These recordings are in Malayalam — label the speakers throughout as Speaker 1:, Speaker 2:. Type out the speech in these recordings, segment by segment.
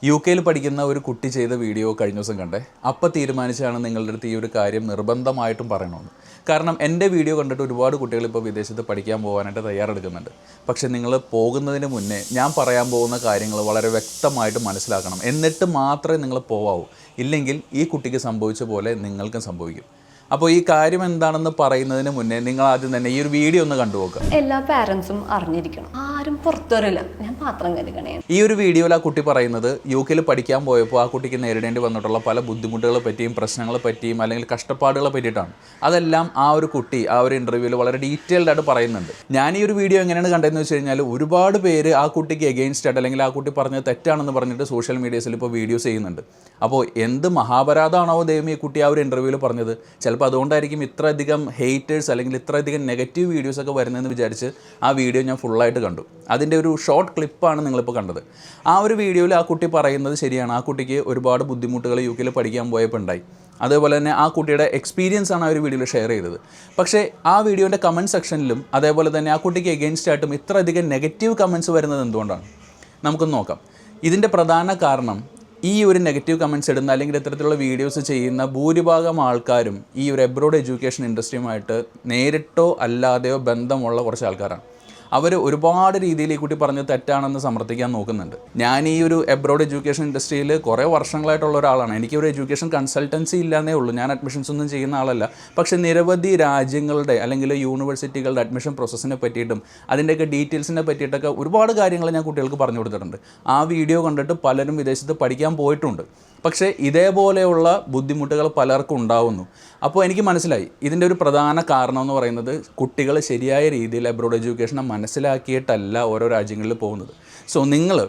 Speaker 1: യുകെയിൽ പഠിക്കുന്ന ഒരു കുട്ടി ചെയ്ത വീഡിയോ കഴിഞ്ഞ ദിവസം കണ്ടേ. അപ്പോൾ തീരുമാനിച്ചാണ് നിങ്ങളുടെ അടുത്ത് ഈ ഒരു കാര്യം നിർബന്ധമായിട്ടും പറയണമെന്ന്. കാരണം എൻ്റെ വീഡിയോ കണ്ടിട്ട് ഒരുപാട് കുട്ടികൾ ഇപ്പോൾ വിദേശത്ത് പഠിക്കാൻ പോകാനായിട്ട് തയ്യാറെടുക്കുന്നുണ്ട്. പക്ഷേ നിങ്ങൾ പോകുന്നതിന് മുന്നേ ഞാൻ പറയാൻ പോകുന്ന കാര്യങ്ങൾ വളരെ വ്യക്തമായിട്ട് മനസ്സിലാക്കണം. എന്നിട്ട് മാത്രമേ നിങ്ങൾ പോവാവൂ. ഇല്ലെങ്കിൽ ഈ കുട്ടിക്ക് സംഭവിച്ച പോലെ നിങ്ങൾക്കും സംഭവിക്കും. അപ്പോൾ ഈ കാര്യം എന്താണെന്ന് പറയുന്നതിന് മുന്നേ നിങ്ങൾ ആദ്യം തന്നെ ഈ ഒരു വീഡിയോ ഒന്ന് കണ്ടു നോക്കുക.
Speaker 2: എല്ലാ പാരൻസും അറിഞ്ഞിരിക്കണം, ആരും പുറത്തു വരില്ല, ഞാൻ പാത്രം കഴുകണേ.
Speaker 1: ഈ ഒരു വീഡിയോയിൽ ആ കുട്ടി പറയുന്നത് യുകെയിൽ പഠിക്കാൻ പോയപ്പോൾ ആ കുട്ടിക്ക് നേരിടേണ്ടി വന്നിട്ടുള്ള പല ബുദ്ധിമുട്ടുകളെ പറ്റിയും പ്രശ്നങ്ങളെ പറ്റിയും അല്ലെങ്കിൽ കഷ്ടപ്പാടുകളെ പറ്റിയിട്ടാണ്. അതെല്ലാം ആ ഒരു കുട്ടി ആ ഒരു ഇൻ്റർവ്യൂവിൽ വളരെ ഡീറ്റെയിൽഡ് ആയിട്ട് പറയുന്നുണ്ട്. ഞാൻ ഈ ഒരു വീഡിയോ എങ്ങനെയാണ് കണ്ടതെന്ന് വെച്ച് കഴിഞ്ഞാൽ ഒരുപാട് പേര് ആ കുട്ടിക്ക് എഗെയിൻസ്റ്റ് ആയിട്ട് അല്ലെങ്കിൽ ആ കുട്ടി പറഞ്ഞത് തെറ്റാണെന്ന് പറഞ്ഞിട്ട് സോഷ്യൽ മീഡിയസിൽ ഇപ്പോൾ വീഡിയോസ് ചെയ്യുന്നുണ്ട്. അപ്പോൾ എന്ത് മഹാപരാധമാണോ ദൈവം ഈ കുട്ടി ആ ഒരു ഇൻ്റർവ്യൂവിൽ പറഞ്ഞത്? ചിലപ്പോൾ അതുകൊണ്ടായിരിക്കും ഇത്രയധികം ഹേറ്റേഴ്സ് അല്ലെങ്കിൽ ഇത്രയധികം നെഗറ്റീവ് വീഡിയോസൊക്കെ വരുന്നതെന്ന് വിചാരിച്ച് ആ വീഡിയോ ഞാൻ ഫുള്ളായിട്ട് കണ്ടു. അതിൻ്റെ ഒരു ഷോർട്ട് ക്ലിപ്പാണ് നിങ്ങളിപ്പോൾ കണ്ടത്. ആ ഒരു വീഡിയോയിൽ ആ കുട്ടി പറയുന്നത് ശരിയാണ്. ആ കുട്ടിക്ക് ഒരുപാട് ബുദ്ധിമുട്ടുകൾ യുകെയിൽ പഠിക്കാൻ പോയപ്പോൾ ഉണ്ടായി. അതേപോലെ തന്നെ ആ കുട്ടിയുടെ എക്സ്പീരിയൻസ് ആണ് ആ ഒരു വീഡിയോയിൽ ഷെയർ ചെയ്തത്. പക്ഷേ ആ വീഡിയോൻ്റെ കമൻറ്റ് സെക്ഷനിലും അതേപോലെ തന്നെ ആ കുട്ടിക്ക് എഗെയിൻസ്റ്റ് ആയിട്ടും ഇത്രയധികം നെഗറ്റീവ് കമൻറ്റ്സ് വരുന്നത് എന്തുകൊണ്ടാണ്? നമുക്കൊന്ന് നോക്കാം. ഇതിൻ്റെ പ്രധാന കാരണം ഈ ഒരു നെഗറ്റീവ് കമൻറ്റ്സ് ഇടുന്ന അല്ലെങ്കിൽ ഇത്തരത്തിലുള്ള വീഡിയോസ് ചെയ്യുന്ന ഭൂരിഭാഗം ആൾക്കാരും ഈ ഒരു എബ്രോഡ് എഡ്യൂക്കേഷൻ ഇൻഡസ്ട്രിയുമായിട്ട് നേരിട്ടോ അല്ലാതെയോ ബന്ധമുള്ള കുറച്ച് ആൾക്കാരാണ്. അവർ ഒരുപാട് രീതിയിൽ ഈ കുട്ടി പറഞ്ഞത് തെറ്റാണെന്ന് സമർത്ഥിക്കാൻ നോക്കുന്നുണ്ട്. ഞാൻ ഈ ഒരു എബ്രോഡ് എഡ്യൂക്കേഷൻ ഇൻഡസ്ട്രിയിൽ കുറേ വർഷങ്ങളായിട്ടുള്ള ഒരാളാണ്. എനിക്ക് ഒരു എഡ്യൂക്കേഷൻ കൺസൾട്ടൻസി ഇല്ലാന്നേ ഉള്ളൂ. ഞാൻ അഡ്മിഷൻസ് ഒന്നും ചെയ്യുന്ന ആളല്ല. പക്ഷേ നിരവധി രാജ്യങ്ങളുടെ അല്ലെങ്കിൽ യൂണിവേഴ്സിറ്റികളുടെ അഡ്മിഷൻ പ്രോസസ്സിനെ പറ്റിയിട്ടും അതിൻ്റെയൊക്കെ ഡീറ്റെയിൽസിനെ പറ്റിയിട്ടൊക്കെ ഒരുപാട് കാര്യങ്ങൾ ഞാൻ കുട്ടികൾക്ക് പറഞ്ഞു കൊടുത്തിട്ടുണ്ട്. ആ വീഡിയോ കണ്ടിട്ട് പലരും വിദേശത്ത് പഠിക്കാൻ പോയിട്ടുണ്ട്. പക്ഷേ ഇതേപോലെയുള്ള ബുദ്ധിമുട്ടുകൾ പലർക്കും ഉണ്ടാവുന്നു. അപ്പോൾ എനിക്ക് മനസ്സിലായി ഇതിൻ്റെ ഒരു പ്രധാന കാരണം എന്ന് പറയുന്നത് കുട്ടികൾ ശരിയായ രീതിയിൽ എബ്രോഡ് എഡ്യൂക്കേഷനെ മനസ്സിലാക്കിയിട്ടല്ല ഓരോ രാജ്യങ്ങളിൽ പോകുന്നത്. സോ നിങ്ങൾ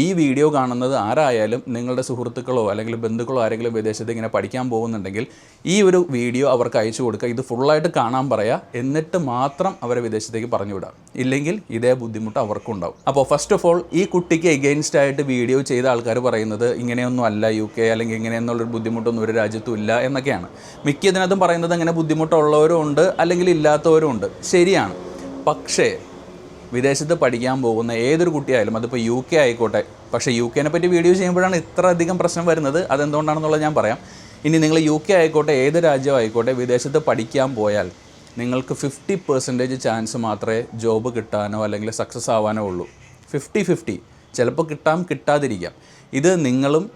Speaker 1: ഈ വീഡിയോ കാണുന്നത് ആരായാലും നിങ്ങളുടെ സുഹൃത്തുക്കളോ അല്ലെങ്കിൽ ബന്ധുക്കളോ ആരെങ്കിലും വിദേശത്ത് ഇങ്ങനെ പഠിക്കാൻ പോകുന്നുണ്ടെങ്കിൽ ഈ ഒരു വീഡിയോ അവർക്ക് അയച്ചു കൊടുക്കുക. ഇത് ഫുള്ളായിട്ട് കാണാൻ പറയുക. എന്നിട്ട് മാത്രം അവരെ വിദേശത്തേക്ക് പറഞ്ഞു വിടാം. ഇല്ലെങ്കിൽ ഇതേ ബുദ്ധിമുട്ട് അവർക്കും ഉണ്ടാവും. അപ്പോൾ ഫസ്റ്റ് ഓഫ് ഓൾ ഈ കുട്ടിക്ക് എഗെയിൻസ്റ്റ് ആയിട്ട് വീഡിയോ ചെയ്ത ആൾക്കാർ പറയുന്നത് ഇങ്ങനെയൊന്നും അല്ല യുകെ, അല്ലെങ്കിൽ ഇങ്ങനെയെന്നുള്ളൊരു ബുദ്ധിമുട്ടൊന്നും ഒരു രാജ്യത്തും ഇല്ല എന്നൊക്കെയാണ്. മിക്കതിനകത്തും പറയുന്നത് അങ്ങനെ ബുദ്ധിമുട്ടുള്ളവരും ഉണ്ട് അല്ലെങ്കിൽ ഇല്ലാത്തവരും ഉണ്ട്. ശരിയാണ്. പക്ഷേ വിദേശത്ത് പഠിക്കാൻ പോകുന്ന ഏതൊരു കുട്ടിയായാലും അതിപ്പോൾ യുകെ ആയിക്കോട്ടെ. പക്ഷേ യുകെനെ പറ്റി വീഡിയോ ചെയ്യുമ്പോഴാണ് ഇത്ര അധികം പ്രശ്നം വരുന്നത്. അതെന്തുകൊണ്ടാണെന്നുള്ളത് ഞാൻ പറയാം. ഇനി നിങ്ങൾ യുകെ ആയിക്കോട്ടെ ഏത് രാജ്യം ആയിക്കോട്ടെ വിദേശത്ത് പഠിക്കാൻ പോയാൽ നിങ്ങൾക്ക് 50% ചാൻസ് മാത്രമേ ജോബ് കിട്ടാനോ അല്ലെങ്കിൽ സക്സസ് ആവാനോ ഉള്ളൂ. 50-50. ചിലപ്പോൾ കിട്ടാം, കിട്ടാതിരിക്കാം. ഇത് നിങ്ങളും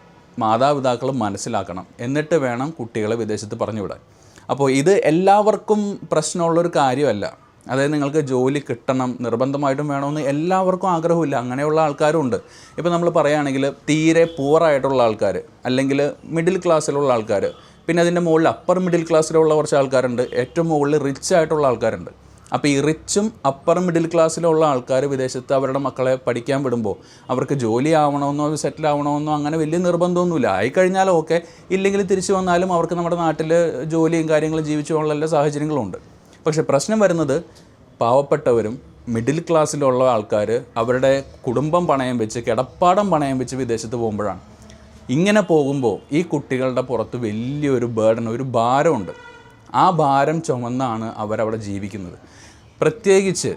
Speaker 1: മാതാപിതാക്കളും മനസ്സിലാക്കണം. എന്നിട്ട് വേണം കുട്ടികളെ വിദേശത്ത് പറഞ്ഞു വിടാൻ. അപ്പോൾ ഇത് എല്ലാവർക്കും പ്രശ്നമുള്ളൊരു കാര്യമല്ല. അതായത് നിങ്ങൾക്ക് ജോലി കിട്ടണം നിർബന്ധമായിട്ടും വേണമെന്ന് എല്ലാവർക്കും ആഗ്രഹമില്ല. അങ്ങനെയുള്ള ആൾക്കാരും ഉണ്ട്. ഇപ്പോൾ നമ്മൾ പറയുകയാണെങ്കിൽ തീരെ പൂറായിട്ടുള്ള ആൾക്കാർ, അല്ലെങ്കിൽ മിഡിൽ ക്ലാസ്സിലുള്ള ആൾക്കാർ, പിന്നെ അതിൻ്റെ മുകളിൽ അപ്പർ മിഡിൽ ക്ലാസ്സിലുള്ള കുറച്ച് ആൾക്കാരുണ്ട്, ഏറ്റവും മുകളിൽ റിച്ച് ആയിട്ടുള്ള ആൾക്കാരുണ്ട്. അപ്പോൾ ഈ റിച്ചും അപ്പർ മിഡിൽ ക്ലാസ്സിലുള്ള ആൾക്കാർ വിദേശത്ത് അവരുടെ മക്കളെ പഠിക്കാൻ വിടുമ്പോൾ അവർക്ക് ജോലി ആവണമെന്നോ സെറ്റിൽ ആവണമെന്നോ അങ്ങനെ വലിയ നിർബന്ധമൊന്നുമില്ല. ആയിക്കഴിഞ്ഞാൽ ഓക്കെ, ഇല്ലെങ്കിൽ തിരിച്ചു വന്നാലും അവർക്ക് നമ്മുടെ നാട്ടിൽ ജോലിയും കാര്യങ്ങളും ജീവിച്ചു പോകാനുള്ള എല്ലാ സാഹചര്യങ്ങളുണ്ട്. പക്ഷേ പ്രശ്നം വരുന്നത് പാവപ്പെട്ടവരും മിഡിൽ ക്ലാസ്സിലുള്ള ആൾക്കാർ അവരുടെ കുടുംബം പണയം വെച്ച് കിടപ്പാടം പണയം വെച്ച് വിദേശത്ത് പോകുമ്പോഴാണ്. ഇങ്ങനെ പോകുമ്പോൾ ഈ കുട്ടികളുടെ പുറത്ത് വലിയൊരു ബേർഡൻ, ഒരു ഭാരമുണ്ട്. ആ ഭാരം ചുമന്നാണ് അവരവിടെ ജീവിക്കുന്നത്. പ്രത്യേകിച്ച്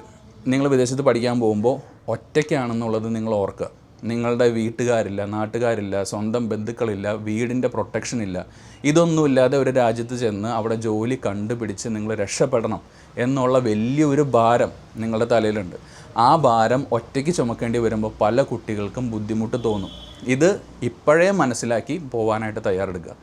Speaker 1: നിങ്ങൾ വിദേശത്ത് പഠിക്കാൻ പോകുമ്പോൾ ഒറ്റയ്ക്കാണെന്നുള്ളത് നിങ്ങൾ ഓർക്കുക. നിങ്ങളുടെ വീട്ടുകാരില്ല, നാട്ടുകാരില്ല, സ്വന്തം ബന്ധുക്കളില്ല, വീടിൻ്റെ പ്രൊട്ടക്ഷൻ ഇല്ല. ഇതൊന്നുമില്ലാതെ ഒരു രാജ്യത്ത് ചെന്ന് അവിടെ ജോലി കണ്ടുപിടിച്ച് നിങ്ങൾ രക്ഷപ്പെടണം എന്നുള്ള വലിയൊരു ഭാരം നിങ്ങളുടെ തലയിലുണ്ട്. ആ ഭാരം ഒറ്റയ്ക്ക് ചുമക്കേണ്ടി വരുമ്പോൾ പല കുട്ടികൾക്കും ബുദ്ധിമുട്ട് തോന്നും. ഇത് ഇപ്പോഴേ മനസ്സിലാക്കി പോകാനായിട്ട് തയ്യാറെടുക്കുക.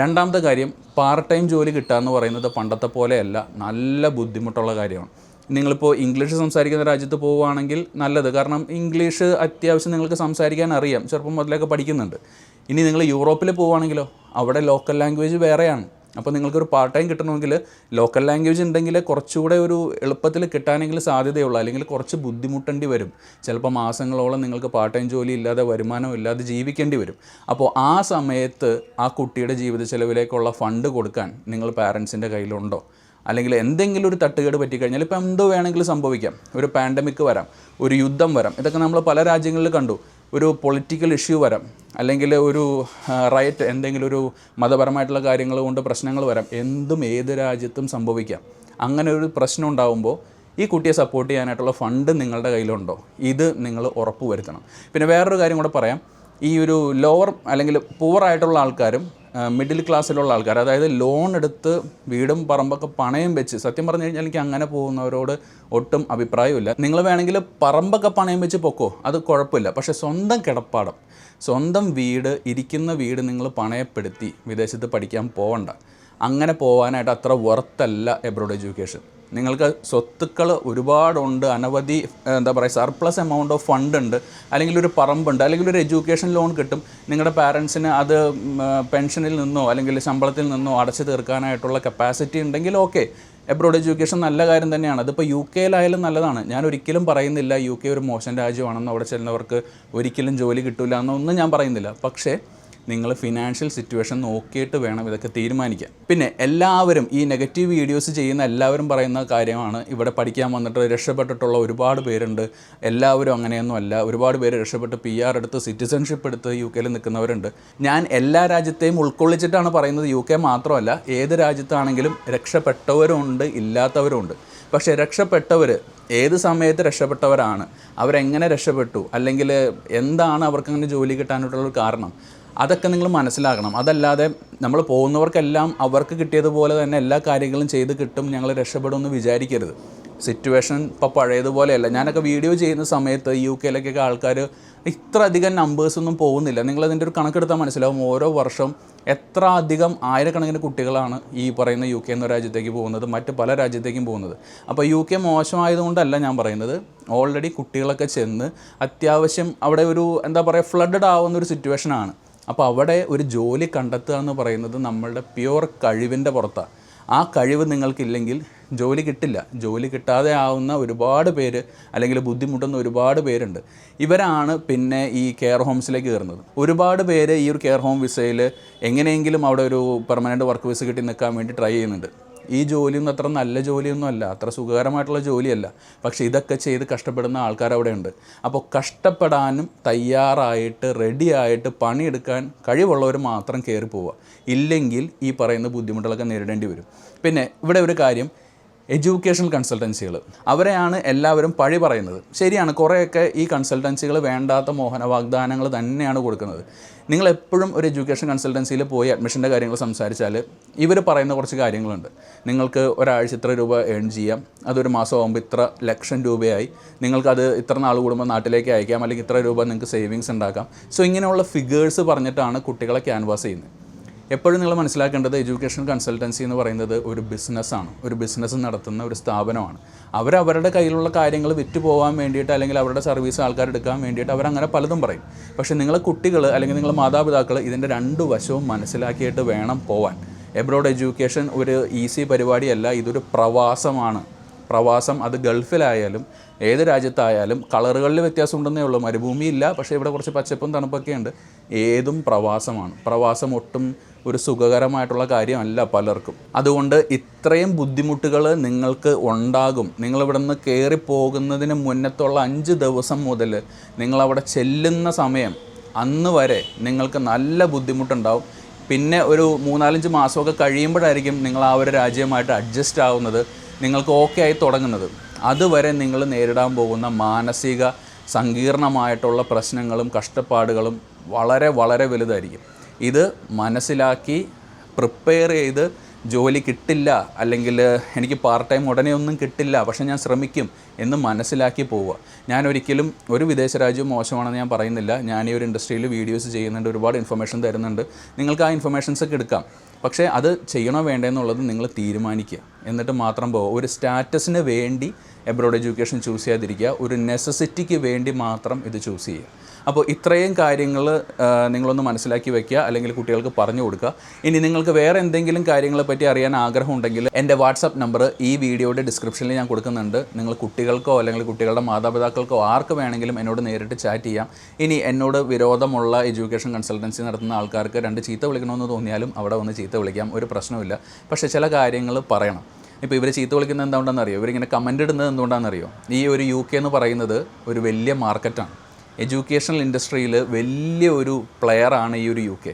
Speaker 1: രണ്ടാമത്തെ കാര്യം, പാർട്ട് ടൈം ജോലി കിട്ടുക എന്ന് പറയുന്നത് പണ്ടത്തെ പോലെയല്ല, നല്ല ബുദ്ധിമുട്ടുള്ള കാര്യമാണ്. നിങ്ങളിപ്പോൾ ഇംഗ്ലീഷ് സംസാരിക്കുന്ന രാജ്യത്ത് പോവുകയാണെങ്കിൽ നല്ലത്. കാരണം ഇംഗ്ലീഷ് അത്യാവശ്യം നിങ്ങൾക്ക് സംസാരിക്കാൻ അറിയാം, ചെറുപ്പം മുതലൊക്കെ പഠിക്കുന്നുണ്ട്. ഇനി നിങ്ങൾ യൂറോപ്പിൽ പോവുകയാണെങ്കിലോ അവിടെ ലോക്കൽ ലാംഗ്വേജ് വേറെയാണ്. അപ്പോൾ നിങ്ങൾക്കൊരു പാർട്ട് ടൈം കിട്ടണമെങ്കിൽ ലോക്കൽ ലാംഗ്വേജ് ഉണ്ടെങ്കിൽ കുറച്ചുകൂടെ ഒരു എളുപ്പത്തിൽ കിട്ടാനെങ്കിൽ സാധ്യതയുള്ളൂ. അല്ലെങ്കിൽ കുറച്ച് ബുദ്ധിമുട്ടേണ്ടി വരും. ചിലപ്പോൾ മാസങ്ങളോളം നിങ്ങൾക്ക് പാർട്ട് ടൈം ജോലി ഇല്ലാതെ, വരുമാനം ഇല്ലാതെ ജീവിക്കേണ്ടി വരും. അപ്പോൾ ആ സമയത്ത് ആ കുട്ടിയുടെ ജീവിത ചെലവിലേക്കുള്ള ഫണ്ട് കൊടുക്കാൻ നിങ്ങൾ പാരൻസിൻ്റെ കയ്യിലുണ്ടോ? അല്ലെങ്കിൽ എന്തെങ്കിലും ഒരു തട്ടുകേട് പറ്റിക്കഴിഞ്ഞാൽ ഇപ്പോൾ എന്തോ വേണമെങ്കിലും സംഭവിക്കാം. ഒരു പാൻഡമിക് വരാം, ഒരു യുദ്ധം വരാം. ഇതൊക്കെ നമ്മൾ പല രാജ്യങ്ങളിൽ കണ്ടു. ഒരു പൊളിറ്റിക്കൽ ഇഷ്യൂ വരാം, അല്ലെങ്കിൽ ഒരു റയറ്റ്, എന്തെങ്കിലും ഒരു മതപരമായിട്ടുള്ള കാര്യങ്ങൾ കൊണ്ട് പ്രശ്നങ്ങൾ വരാം. എന്തും ഏത് രാജ്യത്തും സംഭവിക്കാം. അങ്ങനെ ഒരു പ്രശ്നം ഉണ്ടാകുമ്പോൾ ഈ കുട്ടിയെ സപ്പോർട്ട് ചെയ്യാനായിട്ടുള്ള ഫണ്ട് നിങ്ങളുടെ കയ്യിലുണ്ടോ? ഇത് നിങ്ങൾ ഉറപ്പ് വരുത്തണം. പിന്നെ വേറൊരു കാര്യം കൂടെ പറയാം. ഈ ഒരു ലോവർ അല്ലെങ്കിൽ പുവറായിട്ടുള്ള ആൾക്കാരും മിഡിൽ ക്ലാസ്സിലുള്ള ആൾക്കാർ, അതായത് ലോൺ എടുത്ത് വീടും പറമ്പൊക്കെ പണയം വെച്ച്, സത്യം പറഞ്ഞു കഴിഞ്ഞാൽ എനിക്ക് അങ്ങനെ പോകുന്നവരോട് ഒട്ടും അഭിപ്രായമില്ല. നിങ്ങൾ വേണമെങ്കിൽ പറമ്പൊക്കെ പണയം വെച്ച് പൊക്കോ, അത് കുഴപ്പമില്ല. പക്ഷേ സ്വന്തം കിടപ്പാടം, സ്വന്തം വീട്, ഇരിക്കുന്ന വീട് നിങ്ങൾ പണയപ്പെടുത്തി വിദേശത്ത് പഠിക്കാൻ പോകണ്ട. അങ്ങനെ പോകാനായിട്ട് അത്ര വರ್ತല്ല എബ്രോഡ് എഡ്യൂക്കേഷൻ. നിങ്ങൾക്ക് സ്വത്തുക്കൾ ഒരുപാടുണ്ട്, അനവധി എന്താ പറയുക സർപ്ലസ് എമൗണ്ട് ഓഫ് ഫണ്ട് ഉണ്ട്, അല്ലെങ്കിൽ ഒരു പറമ്പുണ്ട്, അല്ലെങ്കിൽ ഒരു എഡ്യൂക്കേഷൻ ലോൺ കിട്ടും. നിങ്ങളുടെ പാരൻസിന് അത് പെൻഷനിൽ നിന്നോ അല്ലെങ്കിൽ ശമ്പളത്തിൽ നിന്നോ അടച്ചു തീർക്കാനായിട്ടുള്ള കപ്പാസിറ്റി ഉണ്ടെങ്കിൽ ഓക്കെ, എബ്രോഡ് എഡ്യൂക്കേഷൻ നല്ല കാര്യം തന്നെയാണ്. അതിപ്പോൾ യു കെയിലായാലും നല്ലതാണ്. ഞാൻ ഒരിക്കലും പറയുന്നില്ല യു കെ ഒരു മോശം രാജ്യമാണെന്നോ അവിടെ ചെല്ലുന്നവർക്ക് ഒരിക്കലും ജോലി കിട്ടില്ല എന്നൊന്നും ഞാൻ പറയുന്നില്ല. പക്ഷേ നിങ്ങൾ ഫിനാൻഷ്യൽ സിറ്റുവേഷൻ നോക്കിയിട്ട് വേണം ഇതൊക്കെ തീരുമാനിക്കാൻ. പിന്നെ എല്ലാവരും ഈ നെഗറ്റീവ് വീഡിയോസ് ചെയ്യുന്ന എല്ലാവരും പറയുന്ന കാര്യമാണ്, ഇവിടെ പഠിക്കാൻ വന്നിട്ട് രക്ഷപ്പെട്ടിട്ടുള്ള ഒരുപാട് പേരുണ്ട്. എല്ലാവരും അങ്ങനെയൊന്നും അല്ല. ഒരുപാട് പേര് രക്ഷപ്പെട്ട് PR എടുത്ത് സിറ്റിസൺഷിപ്പ് എടുത്ത് യു കെയിൽ നിൽക്കുന്നവരുണ്ട്. ഞാൻ എല്ലാ രാജ്യത്തെയും ഉൾക്കൊള്ളിച്ചിട്ടാണ് പറയുന്നത്, യു കെ മാത്രമല്ല, ഏത് രാജ്യത്താണെങ്കിലും രക്ഷപ്പെട്ടവരുമുണ്ട്, ഇല്ലാത്തവരുമുണ്ട്. പക്ഷേ രക്ഷപ്പെട്ടവർ ഏത് സമയത്ത് രക്ഷപ്പെട്ടവരാണ്, അവരെങ്ങനെ രക്ഷപ്പെട്ടു, അല്ലെങ്കിൽ എന്താണ് അവർക്കങ്ങനെ ജോലി കിട്ടാനായിട്ടുള്ളൊരു കാരണം, അതൊക്കെ നിങ്ങൾ മനസ്സിലാക്കണം. അതല്ലാതെ നമ്മൾ പോകുന്നവർക്കെല്ലാം അവർക്ക് കിട്ടിയതുപോലെ തന്നെ എല്ലാ കാര്യങ്ങളും ചെയ്ത് കിട്ടും, ഞങ്ങൾ രക്ഷപ്പെടുമെന്ന് വിചാരിക്കരുത്. സിറ്റുവേഷൻ ഇപ്പോൾ പഴയതുപോലെയല്ല. ഞാനൊക്കെ വീഡിയോ ചെയ്യുന്ന സമയത്ത് യു കെയിലേക്കൊക്കെ ആൾക്കാർ ഇത്ര അധികം നമ്പേഴ്സൊന്നും പോകുന്നില്ല. നിങ്ങളതിൻ്റെ ഒരു കണക്കെടുത്താൽ മനസ്സിലാവും. ഓരോ വർഷം എത്ര അധികം ആയിരക്കണക്കിന് കുട്ടികളാണ് ഈ പറയുന്ന യു കെ എന്ന രാജ്യത്തേക്ക് പോകുന്നത്, മറ്റ് പല രാജ്യത്തേക്കും പോകുന്നത്. അപ്പോൾ യു കെ മോശമായതുകൊണ്ടല്ല ഞാൻ പറയുന്നത്, ഓൾറെഡി കുട്ടികളൊക്കെ ചെന്ന് അത്യാവശ്യം അവിടെ ഒരു എന്താ പറയുക ഫ്ലഡഡ് ആവുന്നൊരു സിറ്റുവേഷനാണ്. അപ്പോൾ അവിടെ ഒരു ജോലി കണ്ടെത്തുക എന്ന് പറയുന്നത് നമ്മളുടെ പ്യുവർ കഴിവിൻ്റെ പുറത്താണ്. ആ കഴിവ് നിങ്ങൾക്കില്ലെങ്കിൽ ജോലി കിട്ടില്ല. ജോലി കിട്ടാതെ ആവുന്ന ഒരുപാട് പേര് അല്ലെങ്കിൽ ബുദ്ധിമുട്ടുന്ന ഒരുപാട് പേരുണ്ട്. ഇവരാണ് പിന്നെ ഈ കെയർ ഹോംസിലേക്ക് കയറുന്നത്. ഒരുപാട് പേര് ഈ ഒരു കെയർ ഹോം വിസയിൽ എങ്ങനെയെങ്കിലും അവിടെ ഒരു പെർമനൻറ്റ് വർക്ക് വിസ കിട്ടി നിൽക്കാൻ വേണ്ടി ട്രൈ ചെയ്യുന്നുണ്ട്. ഈ ജോലിയൊന്നും അത്ര നല്ല ജോലിയൊന്നും അല്ല, അത്ര സുഖകരമായിട്ടുള്ള ജോലിയല്ല. പക്ഷേ ഇതൊക്കെ ചെയ്ത് കഷ്ടപ്പെടുന്ന ആൾക്കാർ അവിടെ ഉണ്ട്. അപ്പോൾ കഷ്ടപ്പെടാനും തയ്യാറായിട്ട് റെഡിയായിട്ട് പണിയെടുക്കാൻ കഴിവുള്ളവർ മാത്രം കയറി പോവുക. ഇല്ലെങ്കിൽ ഈ പറയുന്ന ബുദ്ധിമുട്ടുകളൊക്കെ നേരിടേണ്ടി വരും. പിന്നെ ഇവിടെ ഒരു കാര്യം, എഡ്യൂക്കേഷണൽ കൺസൾട്ടൻസികൾ, അവരെയാണ് എല്ലാവരും പഴി പറയുന്നത്. ശരിയാണ്, കുറേയൊക്കെ ഈ കൺസൾട്ടൻസികൾ വേണ്ടാത്ത മോഹന വാഗ്ദാനങ്ങൾ തന്നെയാണ് കൊടുക്കുന്നത്. നിങ്ങളെപ്പോഴും ഒരു എഡ്യൂക്കേഷൻ കൺസൾട്ടൻസിയിൽ പോയി അഡ്മിഷൻ്റെ കാര്യങ്ങൾ സംസാരിച്ചാൽ ഇവർ പറയുന്ന കുറച്ച് കാര്യങ്ങളുണ്ട്. നിങ്ങൾക്ക് ഒരാഴ്ച ഇത്ര രൂപ ഏൺ ചെയ്യാം, അതൊരു മാസമാകുമ്പോൾ ഇത്ര ലക്ഷം രൂപയായി, നിങ്ങൾക്കത് ഇത്ര നാൾ കൂടുമ്പോൾ നാട്ടിലേക്ക് അയക്കാം, അല്ലെങ്കിൽ ഇത്ര രൂപ നിങ്ങൾക്ക് സേവിങ്സ് ഉണ്ടാക്കാം. സോ ഇങ്ങനെയുള്ള ഫിഗേഴ്സ് പറഞ്ഞിട്ടാണ് കുട്ടികളെ ക്യാൻവാസ് ചെയ്യുന്നത്. എപ്പോഴും നിങ്ങൾ മനസ്സിലാക്കേണ്ടത്, എഡ്യൂക്കേഷൻ കൺസൾട്ടൻസി എന്ന് പറയുന്നത് ഒരു ബിസിനസ്സാണ്, ഒരു ബിസിനസ് നടത്തുന്ന ഒരു സ്ഥാപനമാണ്. അവരവരുടെ കയ്യിലുള്ള കാര്യങ്ങൾ വിറ്റ് പോകാൻ വേണ്ടിയിട്ട് അല്ലെങ്കിൽ അവരുടെ സർവീസ് ആൾക്കാരെടുക്കാൻ വേണ്ടിയിട്ട് അവരങ്ങനെ പലതും പറയും. പക്ഷേ നിങ്ങളെ കുട്ടികൾ അല്ലെങ്കിൽ നിങ്ങളെ മാതാപിതാക്കൾ ഇതിൻ്റെ രണ്ട് വശവും മനസ്സിലാക്കിയിട്ട് വേണം പോവാൻ. എബ്രോഡ് എഡ്യൂക്കേഷൻ ഒരു ഈസി പരിപാടിയല്ല, ഇതൊരു പ്രവാസമാണ്. പ്രവാസം അത് ഗൾഫിലായാലും ഏത് രാജ്യത്തായാലും കളറുകളിൽ വ്യത്യാസമുണ്ടെന്നേ ഉള്ളൂ. മരുഭൂമി ഇല്ല, പക്ഷേ ഇവിടെ കുറച്ച് പച്ചപ്പും തണുപ്പൊക്കെ ഉണ്ട്. ഏതും പ്രവാസമാണ്. പ്രവാസം ഒട്ടും ഒരു സുഖകരമായിട്ടുള്ള കാര്യമല്ല പലർക്കും. അതുകൊണ്ട് ഇത്രയും ബുദ്ധിമുട്ടുകൾ നിങ്ങൾക്ക് ഉണ്ടാകും. നിങ്ങളിവിടെ നിന്ന് കയറിപ്പോകുന്നതിന് മുന്നത്തുള്ള 5 ദിവസം മുതൽ നിങ്ങളവിടെ ചെല്ലുന്ന സമയം അന്ന് വരെ നിങ്ങൾക്ക് നല്ല ബുദ്ധിമുട്ടുണ്ടാവും. പിന്നെ ഒരു 3-4 മാസമൊക്കെ കഴിയുമ്പോഴായിരിക്കും നിങ്ങൾ ആ ഒരു രാജ്യമായിട്ട് അഡ്ജസ്റ്റ് ആവുന്നത്, നിങ്ങൾക്ക് ഓക്കെ ആയി തുടങ്ങുന്നത്. അതുവരെ നിങ്ങൾ നേരിടാൻ പോകുന്ന മാനസിക സങ്കീർണമായിട്ടുള്ള പ്രശ്നങ്ങളും കഷ്ടപ്പാടുകളും വളരെ വളരെ വലുതായിരിക്കും. ഇത് മനസ്സിലാക്കി പ്രിപ്പയർ ചെയ്ത് ജോലി കിട്ടില്ല, അല്ലെങ്കിൽ എനിക്ക് പാർട്ട് ടൈം ഉടനെ ഒന്നും കിട്ടില്ല, പക്ഷേ ഞാൻ ശ്രമിക്കും എന്ന് മനസ്സിലാക്കി പോവുക. ഞാനൊരിക്കലും ഒരു വിദേശ രാജ്യം മോശമാണെന്ന് ഞാൻ പറയുന്നില്ല. ഞാൻ ഈ ഒരു ഇൻഡസ്ട്രിയിൽ വീഡിയോസ് ചെയ്യുന്നുണ്ട്, ഒരുപാട് ഇൻഫർമേഷൻ തരുന്നുണ്ട്. നിങ്ങൾക്ക് ആ ഇൻഫർമേഷൻസൊക്കെ എടുക്കാം. പക്ഷേ അത് ചെയ്യണോ വേണ്ടതെന്നുള്ളത് നിങ്ങൾ തീരുമാനിക്കുക. എന്നിട്ട് മാത്രം പോവുക. ഒരു സ്റ്റാറ്റസിന് വേണ്ടി എബ്രോഡ് എഡ്യൂക്കേഷൻ ചൂസ് ചെയ്യാതിരിക്കുക, ഒരു നെസസിറ്റിക്ക് വേണ്ടി മാത്രം ഇത് ചൂസ് ചെയ്യുക. അപ്പോൾ ഇത്രയും കാര്യങ്ങൾ നിങ്ങളൊന്ന് മനസ്സിലാക്കി വയ്ക്കുക, അല്ലെങ്കിൽ കുട്ടികൾക്ക് പറഞ്ഞു കൊടുക്കുക. ഇനി നിങ്ങൾക്ക് വേറെ എന്തെങ്കിലും കാര്യങ്ങളെ പറ്റി അറിയാൻ ആഗ്രഹമുണ്ടെങ്കിൽ എൻ്റെ വാട്സപ്പ് നമ്പർ ഈ വീഡിയോയുടെ ഡിസ്ക്രിപ്ഷനിൽ ഞാൻ കൊടുക്കുന്നുണ്ട്. നിങ്ങൾ കുട്ടികൾക്കോ അല്ലെങ്കിൽ കുട്ടികളുടെ മാതാപിതാക്കൾക്കോ ആർക്ക് വേണമെങ്കിലും എന്നോട് നേരിട്ട് ചാറ്റ് ചെയ്യാം. ഇനി എന്നോട് വിരോധമുള്ള എഡ്യൂക്കേഷൻ കൺസൾട്ടൻസി നടത്തുന്ന ആൾക്കാർക്ക് 2 ചീത്ത വിളിക്കണമെന്ന് തോന്നിയാലും അവിടെ വന്ന് ചീത്ത വിളിക്കാം, ഒരു പ്രശ്നമില്ല. പക്ഷേ ചില കാര്യങ്ങൾ പറയണം. ഇപ്പോൾ ഇവർ ചീത്ത വിളിക്കുന്നത് എന്തുകൊണ്ടാണെന്നറിയോ? ഇവരിങ്ങനെ കമൻ്റ് ഇടുന്നത് എന്തുകൊണ്ടാണെന്നറിയോ? ഈ ഒരു യു കെ എന്ന് പറയുന്നത് ഒരു വലിയ മാർക്കറ്റാണ്. എഡ്യൂക്കേഷണൽ ഇൻഡസ്ട്രിയിൽ വലിയ ഒരു പ്ലെയറാണ് ഈ ഒരു യു കെ.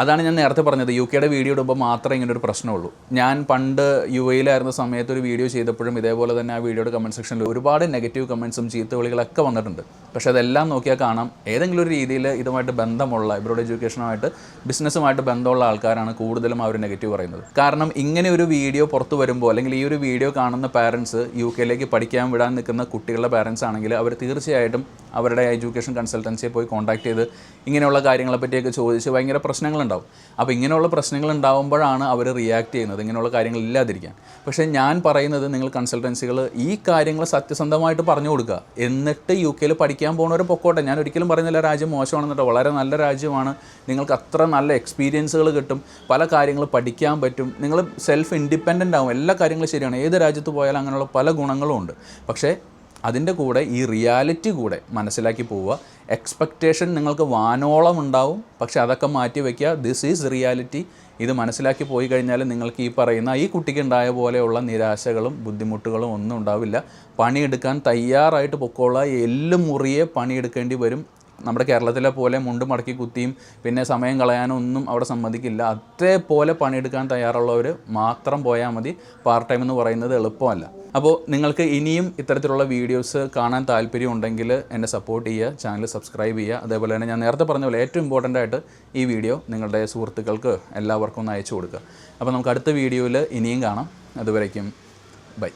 Speaker 1: അതാണ് ഞാൻ നേരത്തെ പറഞ്ഞത്, UK വീഡിയോ ഇടുമ്പോൾ മാത്രമേ ഇങ്ങനെ ഒരു പ്രശ്നമുള്ളൂ. ഞാൻ പണ്ട് UAE-ലായിരുന്ന സമയത്ത് ഒരു വീഡിയോ ചെയ്തപ്പോഴും ഇതേപോലെ തന്നെ ആ വീഡിയോയുടെ കമൻറ്റ് സെക്ഷനിൽ ഒരുപാട് നെഗറ്റീവ് കമൻസും ചീത്തവിളികളൊക്കെ വന്നിട്ടുണ്ട്. പക്ഷേ അതെല്ലാം നോക്കിയാൽ കാണാം ഏതെങ്കിലും ഒരു രീതിയിൽ ഇതുമായിട്ട് ബന്ധമുള്ള, ഇവരുടെ എഡ്യൂക്കേഷനുമായിട്ട് ബിസിനസ്സുമായിട്ട് ബന്ധമുള്ള ആൾക്കാരാണ് കൂടുതലും ആ ഒരു നെഗറ്റീവ് പറയുന്നത്. കാരണം ഇങ്ങനെ ഒരു വീഡിയോ പുറത്ത് വരുമ്പോൾ, അല്ലെങ്കിൽ ഈ ഒരു വീഡിയോ കാണുന്ന പാരൻസ് UK-ലേക്ക് പഠിക്കാൻ വിടാൻ നിൽക്കുന്ന കുട്ടികളുടെ പാരൻസ് ആണെങ്കിൽ അവർ തീർച്ചയായിട്ടും അവരുടെ എഡ്യൂക്കേഷൻ കൺസൾട്ടൻസിയെ പോയി കോൺടാക്ട് ചെയ്ത് ഇങ്ങനെയുള്ള കാര്യങ്ങളെ പറ്റിയൊക്കെ ചോദിച്ച് ഭയങ്കര പ്രശ്നങ്ങളുണ്ടാവും. അപ്പോൾ ഇങ്ങനെയുള്ള പ്രശ്നങ്ങൾ ഉണ്ടാകുമ്പോഴാണ് അവർ റിയാക്ട് ചെയ്യുന്നത്, ഇങ്ങനെയുള്ള കാര്യങ്ങൾ ഇല്ലാതിരിക്കാൻ. പക്ഷേ ഞാൻ പറയുന്നത്, നിങ്ങൾ കൺസൾട്ടൻസികൾ ഈ കാര്യങ്ങൾ സത്യസന്ധമായിട്ട് പറഞ്ഞു കൊടുക്കുക. എന്നിട്ട് UK-ൽ പഠിക്കാൻ പോകുന്നവർ പൊക്കോട്ടെ. ഞാൻ ഒരിക്കലും പറയുന്നില്ല രാജ്യം മോശമാണെന്നിട്ട്, വളരെ നല്ല രാജ്യമാണ്. നിങ്ങൾക്ക് അത്ര നല്ല എക്സ്പീരിയൻസുകൾ കിട്ടും, പല കാര്യങ്ങൾ പഠിക്കാൻ പറ്റും, നിങ്ങൾ സെൽഫ് ഇൻഡിപെൻഡൻ്റ് ആവും, എല്ലാ കാര്യങ്ങളും ശരിയാണ്. ഏത് രാജ്യത്ത് പോയാലും അങ്ങനെയുള്ള പല ഗുണങ്ങളും ഉണ്ട്. പക്ഷേ അതിൻ്റെ കൂടെ ഈ റിയാലിറ്റി കൂടെ മനസ്സിലാക്കി പോവുക. എക്സ്പെക്റ്റേഷൻ നിങ്ങൾക്ക് വാനോളം ഉണ്ടാവും, പക്ഷെ അതൊക്കെ മാറ്റി വയ്ക്കുക. This is reality. ഇത് മനസ്സിലാക്കി പോയി കഴിഞ്ഞാൽ നിങ്ങൾക്ക് ഈ പറയുന്ന ഈ കുട്ടിക്ക് ഉണ്ടായ പോലെയുള്ള നിരാശകളും ബുദ്ധിമുട്ടുകളും ഒന്നും ഉണ്ടാവില്ല. പണിയെടുക്കാൻ തയ്യാറായിട്ട് പൊക്കോളാം. എല്ലും മുറിയെ പണിയെടുക്കേണ്ടി വരും. നമ്മുടെ കേരളത്തിലെ പോലെ മുണ്ട് മടക്കി കുത്തിയും പിന്നെ സമയം കളയാനൊന്നും അവിടെ സമ്മതിക്കില്ല. അതേപോലെ പണിയെടുക്കാൻ തയ്യാറുള്ളവർ മാത്രം പോയാൽ മതി. പാർട്ട് ടൈം എന്ന് പറയുന്നത് എളുപ്പമല്ല. അപ്പോൾ നിങ്ങൾക്ക് ഇനിയും ഇത്തരത്തിലുള്ള വീഡിയോസ് കാണാൻ താല്പര്യമുണ്ടെങ്കിൽ എന്നെ സപ്പോർട്ട് ചെയ്യുക, ചാനൽ സബ്സ്ക്രൈബ് ചെയ്യുക. അതേപോലെ തന്നെ ഞാൻ നേരത്തെ പറഞ്ഞ പോലെ ഏറ്റവും ഇമ്പോർട്ടൻ്റ് ആയിട്ട് ഈ വീഡിയോ നിങ്ങളുടെ സുഹൃത്തുക്കൾക്ക് എല്ലാവർക്കും ഒന്ന് അയച്ചു കൊടുക്കുക. അപ്പോൾ നമുക്ക് അടുത്ത വീഡിയോയിൽ ഇനിയും കാണാം. അതുവരേക്കും ബൈ.